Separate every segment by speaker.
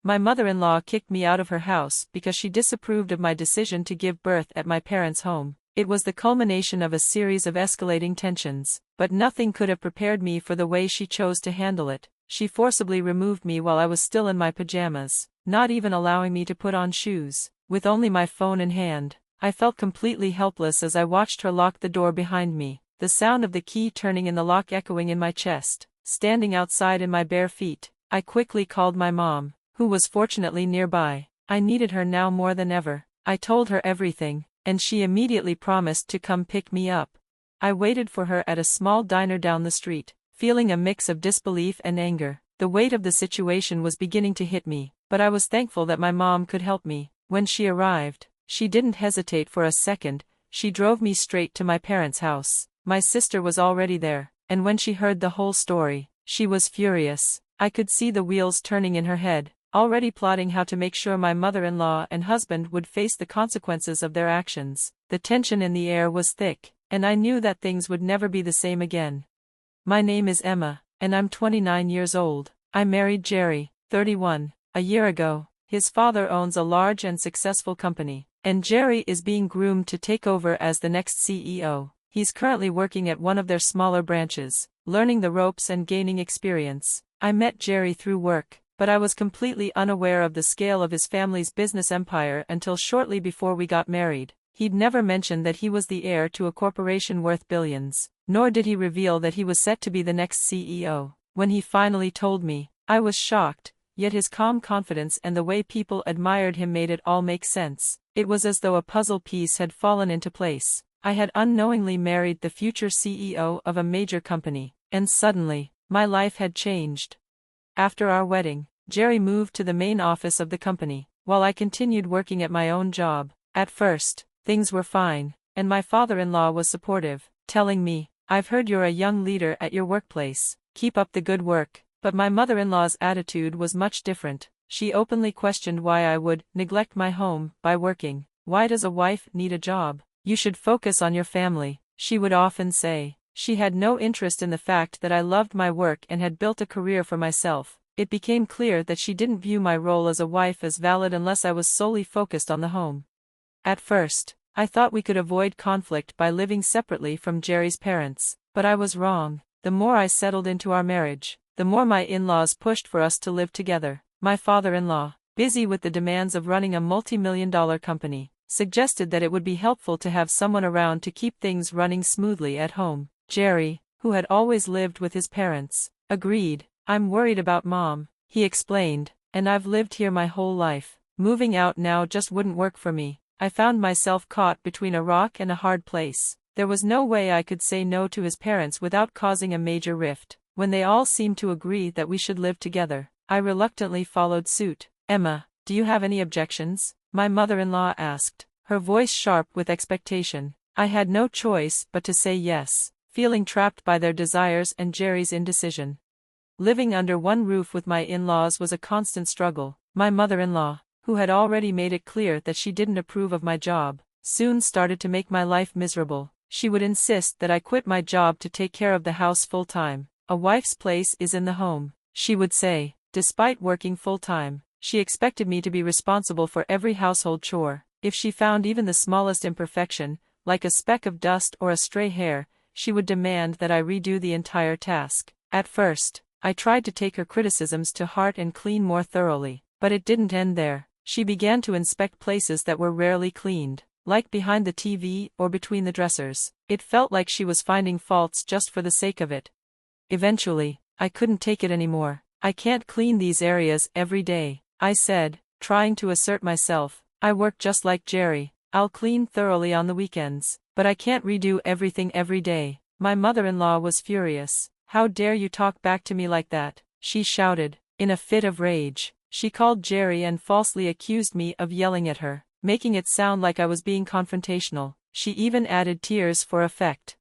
Speaker 1: My mother-in-law kicked me out of her house because she disapproved of my decision to give birth at my parents' home. It was the culmination of a series of escalating tensions, but nothing could have prepared me for the way she chose to handle it. She forcibly removed me while I was still in my pajamas, not even allowing me to put on shoes. With only my phone in hand, I felt completely helpless as I watched her lock the door behind me, the sound of the key turning in the lock echoing in my chest. Standing outside in my bare feet, I quickly called my mom, who was fortunately nearby. I needed her now more than ever. I told her everything, and she immediately promised to come pick me up. I waited for her at a small diner down the street, feeling a mix of disbelief and anger. The weight of the situation was beginning to hit me, but I was thankful that my mom could help me. When she arrived, she didn't hesitate for a second. She drove me straight to my parents' house. My sister was already there, and when she heard the whole story, she was furious. I could see the wheels turning in her head, already plotting how to make sure my mother-in-law and husband would face the consequences of their actions. The tension in the air was thick, and I knew that things would never be the same again. My name is Emma, and I'm 29 years old. I married Jerry, 31, a year ago. His father owns a large and successful company, and Jerry is being groomed to take over as the next CEO. He's currently working at one of their smaller branches, learning the ropes and gaining experience. I met Jerry through work, but I was completely unaware of the scale of his family's business empire until shortly before we got married. He'd never mentioned that he was the heir to a corporation worth billions, nor did he reveal that he was set to be the next CEO. When he finally told me, I was shocked, yet his calm confidence and the way people admired him made it all make sense. It was as though a puzzle piece had fallen into place. I had unknowingly married the future CEO of a major company, and suddenly, my life had changed. After our wedding, Jerry moved to the main office of the company, while I continued working at my own job. At first, things were fine, and my father-in-law was supportive, telling me, "I've heard you're a young leader at your workplace. Keep up the good work." But my mother-in-law's attitude was much different. She openly questioned why I would neglect my home by working. "Why does a wife need a job? You should focus on your family," she would often say. She had no interest in the fact that I loved my work and had built a career for myself. It became clear that she didn't view my role as a wife as valid unless I was solely focused on the home. At first, I thought we could avoid conflict by living separately from Jerry's parents, but I was wrong. The more I settled into our marriage, the more my in-laws pushed for us to live together. My father-in-law, busy with the demands of running a multi-million-dollar company, suggested that it would be helpful to have someone around to keep things running smoothly at home. Jerry, who had always lived with his parents, agreed. "I'm worried about Mom," he explained, "and I've lived here my whole life. Moving out now just wouldn't work for me." I found myself caught between a rock and a hard place. There was no way I could say no to his parents without causing a major rift. When they all seemed to agree that we should live together, I reluctantly followed suit. "Emma, do you have any objections?" my mother-in-law asked, her voice sharp with expectation. I had no choice but to say yes, feeling trapped by their desires and Jerry's indecision. Living under one roof with my in-laws was a constant struggle. My mother-in-law, who had already made it clear that she didn't approve of my job, soon started to make my life miserable. She would insist that I quit my job to take care of the house full-time. "A wife's place is in the home," she would say. Despite working full-time, she expected me to be responsible for every household chore. If she found even the smallest imperfection, like a speck of dust or a stray hair, she would demand that I redo the entire task. At first, I tried to take her criticisms to heart and clean more thoroughly, but it didn't end there. She began to inspect places that were rarely cleaned, like behind the TV or between the dressers. It felt like she was finding faults just for the sake of it. Eventually, I couldn't take it anymore. "I can't clean these areas every day," I said, trying to assert myself. "I work just like Jerry. I'll clean thoroughly on the weekends, but I can't redo everything every day." My mother-in-law was furious. "How dare you talk back to me like that?" she shouted. In a fit of rage, she called Jerry and falsely accused me of yelling at her, making it sound like I was being confrontational. She even added tears for effect.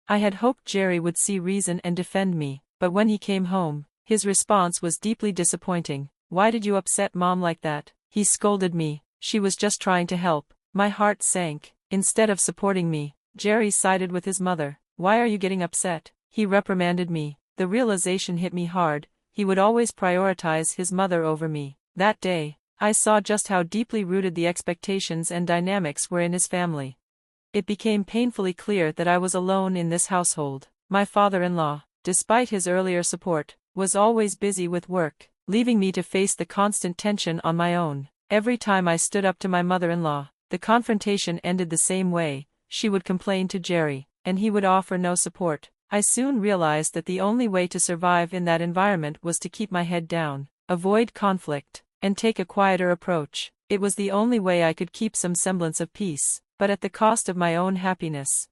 Speaker 1: I had hoped Jerry would see reason and defend me, but when he came home, his response was deeply disappointing. "Why did you upset Mom like that?" he scolded me. "She was just trying to help." My heart sank. Instead of supporting me, Jerry sided with his mother. "Why are you getting upset?" he reprimanded me. The realization hit me hard. He would always prioritize his mother over me. That day, I saw just how deeply rooted the expectations and dynamics were in his family. It became painfully clear that I was alone in this household. My father-in-law, despite his earlier support, was always busy with work, leaving me to face the constant tension on my own. Every time I stood up to my mother-in-law, the confrontation ended the same way. She would complain to Jerry, and he would offer no support. I soon realized that the only way to survive in that environment was to keep my head down, avoid conflict, and take a quieter approach. It was the only way I could keep some semblance of peace, but at the cost of my own happiness.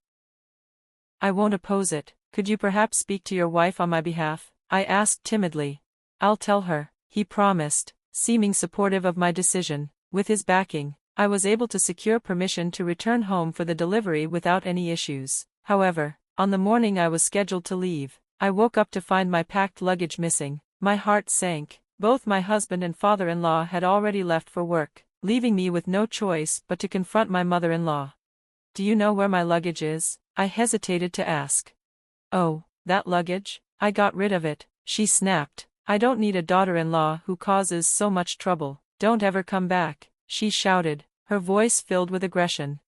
Speaker 1: I won't oppose it. Could you perhaps speak to your wife on my behalf? I asked timidly. I'll tell her, he promised, seeming supportive of my decision. With his backing, I was able to secure permission to return home for the delivery without any issues. However, on the morning I was scheduled to leave, I woke up to find my packed luggage missing. My heart sank. Both my husband and father-in-law had already left for work, leaving me with no choice but to confront my mother-in-law. Do you know where my luggage is? I hesitated to ask. Oh, that luggage? I got rid of it, she snapped. I don't need a daughter-in-law who causes so much trouble. Don't ever come back, she shouted, her voice filled with aggression.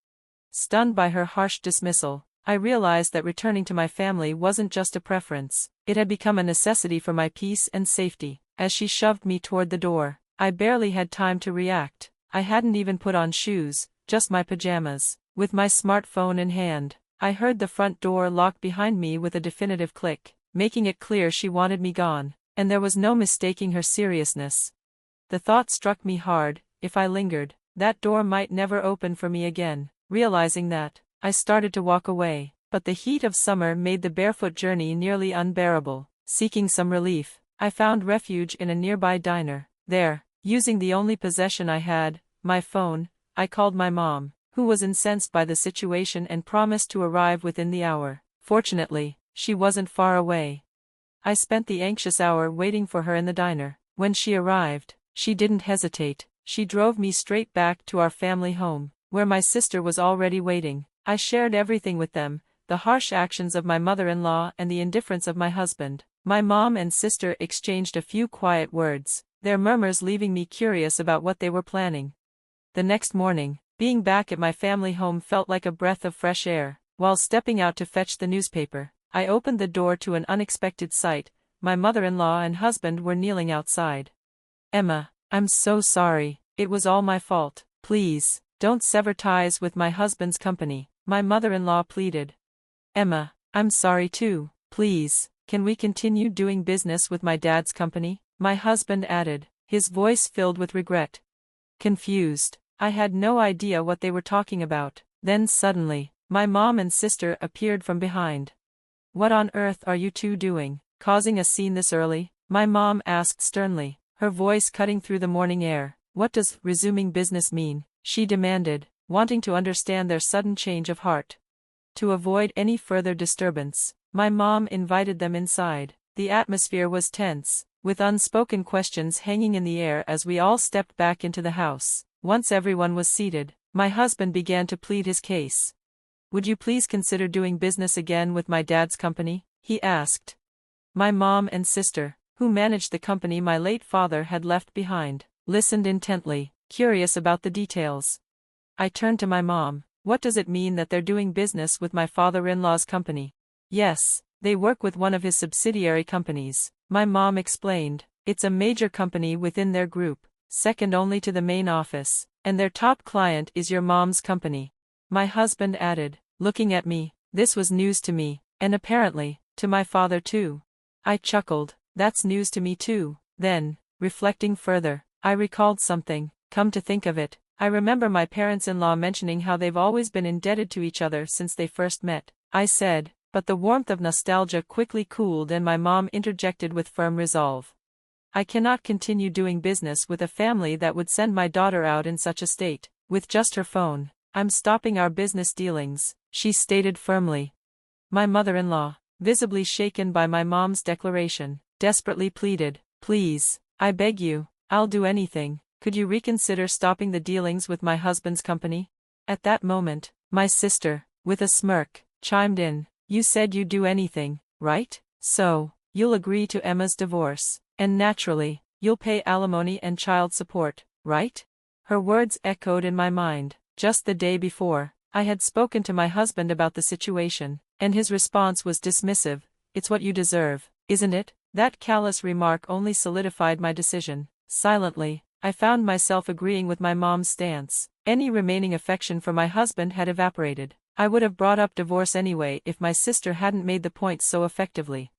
Speaker 1: Stunned by her harsh dismissal, I realized that returning to my family wasn't just a preference, it had become a necessity for my peace and safety. As she shoved me toward the door, I barely had time to react. I hadn't even put on shoes, just my pajamas. With my smartphone in hand, I heard the front door lock behind me with a definitive click, making it clear she wanted me gone, and there was no mistaking her seriousness. The thought struck me hard: if I lingered, that door might never open for me again. Realizing that, I started to walk away, but the heat of summer made the barefoot journey nearly unbearable. Seeking some relief, I found refuge in a nearby diner. There, using the only possession I had, my phone, I called my mom, who was incensed by the situation and promised to arrive within the hour. Fortunately, she wasn't far away. I spent the anxious hour waiting for her in the diner. When she arrived, she didn't hesitate. She drove me straight back to our family home, where my sister was already waiting. I shared everything with them, the harsh actions of my mother-in-law and the indifference of my husband. My mom and sister exchanged a few quiet words, their murmurs leaving me curious about what they were planning. The next morning, being back at my family home felt like a breath of fresh air. While stepping out to fetch the newspaper, I opened the door to an unexpected sight. My mother-in-law and husband were kneeling outside. Emma, I'm so sorry, it was all my fault. Please, don't sever ties with my husband's company, my mother-in-law pleaded. Emma, I'm sorry too. Please, can we continue doing business with my dad's company? My husband added, his voice filled with regret. Confused, I had no idea what they were talking about. Then suddenly, my mom and sister appeared from behind. What on earth are you two doing, causing a scene this early? My mom asked sternly, her voice cutting through the morning air. What does resuming business mean? She demanded, wanting to understand their sudden change of heart. To avoid any further disturbance, my mom invited them inside. The atmosphere was tense, with unspoken questions hanging in the air as we all stepped back into the house. Once everyone was seated, my husband began to plead his case. Would you please consider doing business again with my dad's company? He asked. My mom and sister, who managed the company my late father had left behind, listened intently, curious about the details. I turned to my mom. What does it mean that they're doing business with my father-in-law's company? Yes, they work with one of his subsidiary companies, my mom explained. It's a major company within their group, second only to the main office, and their top client is your mom's company. My husband added, looking at me. This was news to me, and apparently, to my father too. I chuckled. That's news to me too. Then, reflecting further, I recalled something. Come to think of it, I remember my parents-in-law mentioning how they've always been indebted to each other since they first met. I said, but the warmth of nostalgia quickly cooled and my mom interjected with firm resolve. I cannot continue doing business with a family that would send my daughter out in such a state, with just her phone. I'm stopping our business dealings, she stated firmly. My mother-in-law, visibly shaken by my mom's declaration, desperately pleaded, please, I beg you, I'll do anything. Could you reconsider stopping the dealings with my husband's company? At that moment, my sister, with a smirk, chimed in. You said you'd do anything, right? So, you'll agree to Emma's divorce. And naturally, You'll pay alimony and child support, right? Her words echoed in my mind. Just the day before, I had spoken to my husband about the situation, and his response was dismissive. It's what you deserve, isn't it? That callous remark only solidified my decision. Silently, I found myself agreeing with my mom's stance. Any remaining affection for my husband had evaporated. I would have brought up divorce anyway if my sister hadn't made the point so effectively.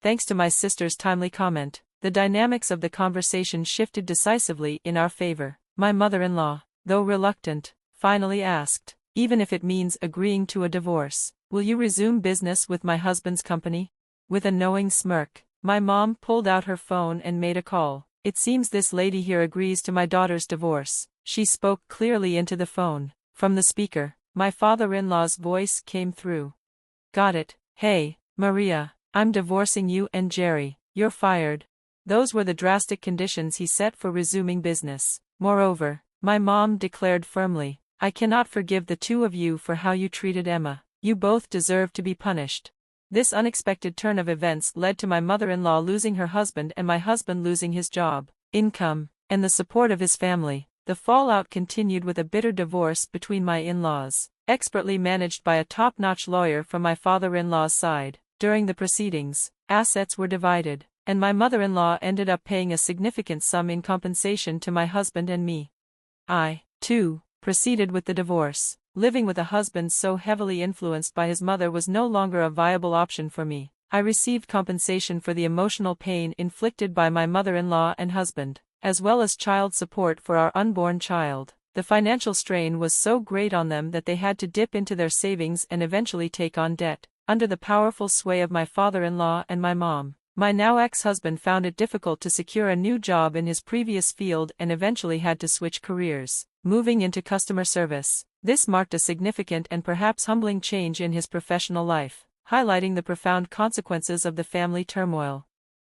Speaker 1: Thanks to my sister's timely comment, the dynamics of the conversation shifted decisively in our favor. My mother-in-law, though reluctant, finally asked, even if it means agreeing to a divorce, will you resume business with my husband's company? With a knowing smirk, my mom pulled out her phone and made a call. It seems this lady here agrees to my daughter's divorce. She spoke clearly into the phone. From the speaker, my father-in-law's voice came through. Got it. Hey, Maria, I'm divorcing you and Jerry. You're fired. Those were the drastic conditions he set for resuming business. Moreover, my mom declared firmly, I cannot forgive the two of you for how you treated Emma. You both deserve to be punished. This unexpected turn of events led to my mother-in-law losing her husband and my husband losing his job, income, and the support of his family. The fallout continued with a bitter divorce between my in-laws, expertly managed by a top-notch lawyer from my father-in-law's side. During the proceedings, assets were divided, and my mother-in-law ended up paying a significant sum in compensation to my husband and me. I, too, proceeded with the divorce. Living with a husband so heavily influenced by his mother was no longer a viable option for me. I received compensation for the emotional pain inflicted by my mother-in-law and husband, as well as child support for our unborn child. The financial strain was so great on them that they had to dip into their savings and eventually take on debt. Under the powerful sway of my father-in-law and my mom, my now ex-husband found it difficult to secure a new job in his previous field and eventually had to switch careers, moving into customer service. This marked a significant and perhaps humbling change in his professional life, highlighting the profound consequences of the family turmoil.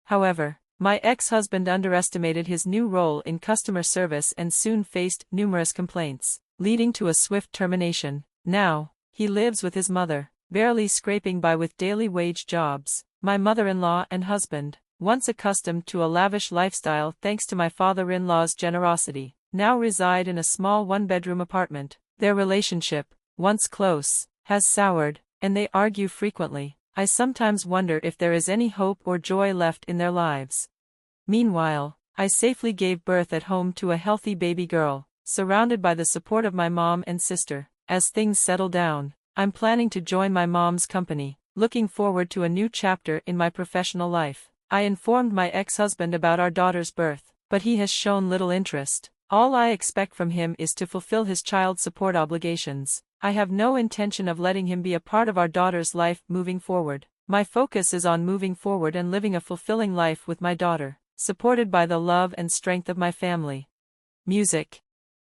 Speaker 1: However, my ex-husband underestimated his new role in customer service and soon faced numerous complaints, leading to a swift termination. Now, he lives with his mother, barely scraping by with daily wage jobs. My mother-in-law and husband, once accustomed to a lavish lifestyle thanks to my father-in-law's generosity, now reside in a small one-bedroom apartment. Their relationship, once close, has soured, and they argue frequently. I sometimes wonder if there is any hope or joy left in their lives. Meanwhile, I safely gave birth at home to a healthy baby girl, surrounded by the support of my mom and sister. As things settle down, I'm planning to join my mom's company, looking forward to a new chapter in my professional life. I informed my ex-husband about our daughter's birth, but he has shown little interest. All I expect from him is to fulfill his child support obligations. I have no intention of letting him be a part of our daughter's life moving forward. My focus is on moving forward and living a fulfilling life with my daughter, supported by the love and strength of my family. Music.